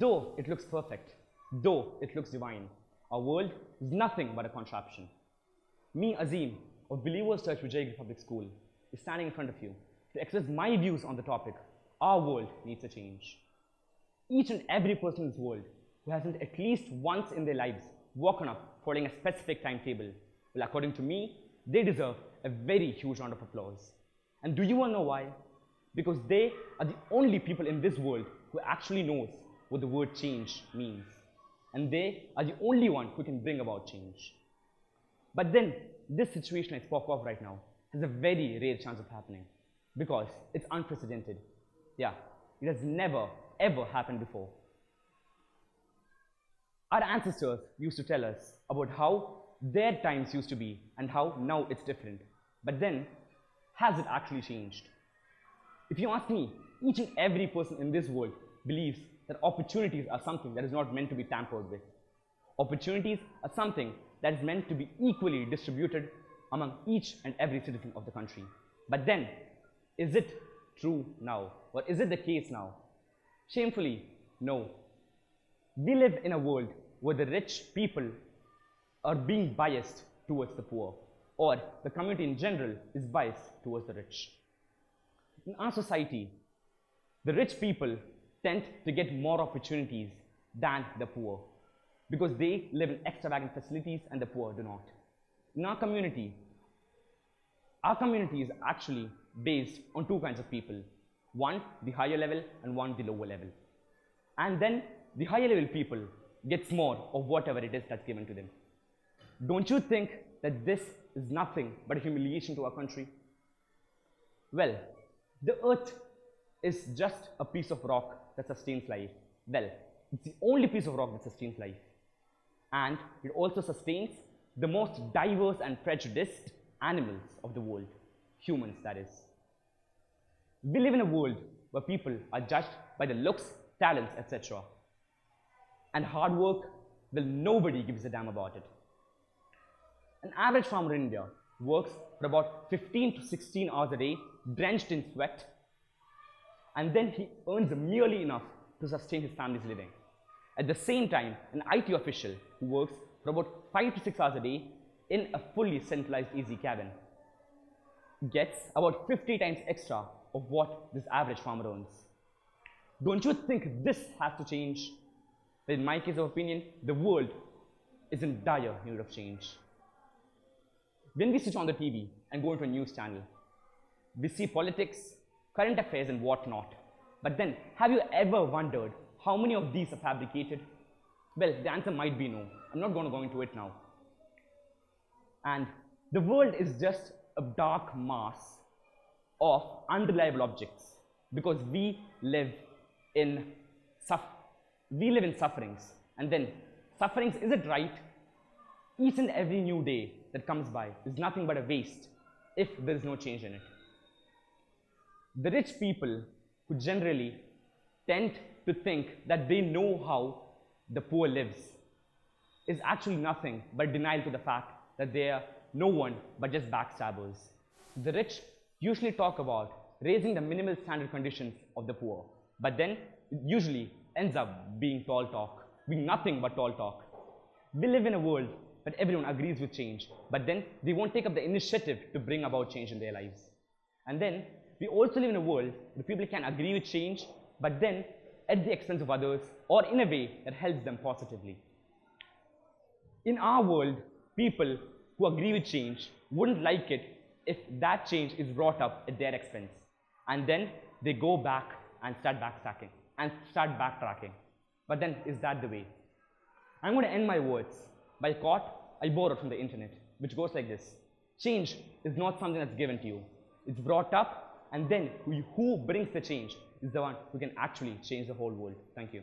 Though it looks perfect, though it looks divine, our world is nothing but a contraption. Me, Azeem, of Believers Church Vijayagiri Public School, is standing in front of you to express my views on the topic, our world needs a change. Each and every person in this world who hasn't at least once in their lives woken up following a specific timetable, well, according to me, they deserve a very huge round of applause. And do you want to know why? Because they are the only people in this world who actually knows what the word change means. And they are the only one who can bring about change. But then, this situation I spoke of right now has a very rare chance of happening because it's unprecedented. Yeah, it has never, ever happened before. Our ancestors used to tell us about how their times used to be and how now it's different. But then, has it actually changed? If you ask me, each and every person in this world believes that opportunities are something that is not meant to be tampered with. Opportunities are something that is meant to be equally distributed among each and every citizen of the country. But then, is it true now? Or is it the case now? Shamefully, no. We live in a world where the rich people are being biased towards the poor, or the community in general is biased towards the rich. In our society, the rich people tend to get more opportunities than the poor because they live in extravagant facilities and the poor do not. In our community is actually based on two kinds of people. One, the higher level, and one, the lower level. And then the higher level people gets more of whatever it is that's given to them. Don't you think that this is nothing but a humiliation to our country? Well, the earth is just a piece of rock that sustains life. Well, it's the only piece of rock that sustains life. And it also sustains the most diverse and prejudiced animals of the world, humans that is. We live in a world where people are judged by the looks, talents, etc. And hard work, well, nobody gives a damn about it. An average farmer in India works for about 15 to 16 hours a day, drenched in sweat, and then he earns merely enough to sustain his family's living. At the same time, an IT official who works for about 5 to 6 hours a day in a fully centralized AC cabin gets about 50 times extra of what this average farmer earns. Don't you think this has to change? In my case of opinion, the world is in dire need of change. When we switch on the TV and go into a news channel, we see politics, current affairs and whatnot. But then, have you ever wondered how many of these are fabricated? Well, the answer might be no. I'm not going to go into it now. And the world is just a dark mass of unreliable objects because we live in sufferings. And then, sufferings, is it right? Each and every new day that comes by is nothing but a waste if there is no change in it. The rich people who generally tend to think that they know how the poor lives is actually nothing but denial to the fact that they are no one but just backstabbers. The rich usually talk about raising the minimal standard conditions of the poor, but then it usually ends up being tall talk, being nothing but tall talk. We live in a world where everyone agrees with change, but then they won't take up the initiative to bring about change in their lives. And then we also live in a world where people can agree with change, but then at the expense of others or in a way that helps them positively. In our world, people who agree with change wouldn't like it if that change is brought up at their expense. And then they go back and start backtracking. But then, is that the way? I'm going to end my words by a quote I borrowed from the internet, which goes like this. Change is not something that's given to you. It's brought up, and then who brings the change is the one who can actually change the whole world. Thank you.